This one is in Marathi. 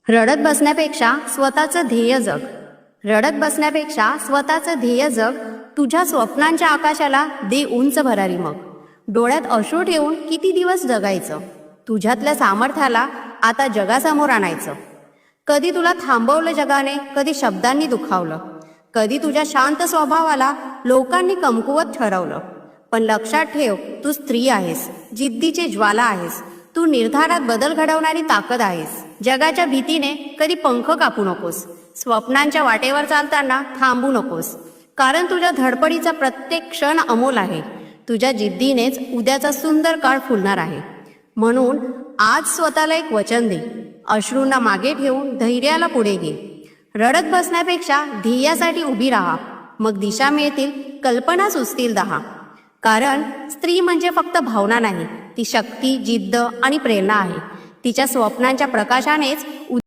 रडत बसण्यापेक्षा स्वतःचं ध्येय जग. रडत बसण्यापेक्षा स्वतःचं ध्येय जग. तुझ्या स्वप्नांच्या आकाशाला दे उंच भरारी मग. डोळ्यात अश्रू ठेवून किती दिवस जगायचं. तुझ्यातल्या सामर्थ्याला आता जगासमोर आणायचं. कधी तुला थांबवलं जगाने, कधी शब्दांनी दुखावलं, कधी तुझ्या शांत स्वभावाला लोकांनी कमकुवत ठरवलं. पण लक्षात ठेव, तू स्त्री आहेस, जिद्दीची ज्वाला आहेस. तू निर्धारात बदल घडवणारी ताकद आहेस. जगाच्या भीतीने कधी पंख कापू नकोस. स्वप्नांच्या वाटेवर चालताना थांबू नकोस, कारण तुझ्या धडपडीचा प्रत्येक क्षण अमोल आहे. तुझ्या जिद्दीनेच उद्याचा सुंदर काळ फुलणार आहे. म्हणून आज स्वतःला एक वचन दे. अश्रूंना मागे ठेवून धैर्याला पुढे घे. रडत बसण्यापेक्षा ध्येयासाठी उभी राहा. मग दिशा मिळतील, कल्पना सुचतील 10. कारण स्त्री म्हणजे फक्त भावना नाही, ती शक्ती, जिद्द आणि प्रेरणा आहे. तिच्या स्वप्नांच्या प्रकाशानेच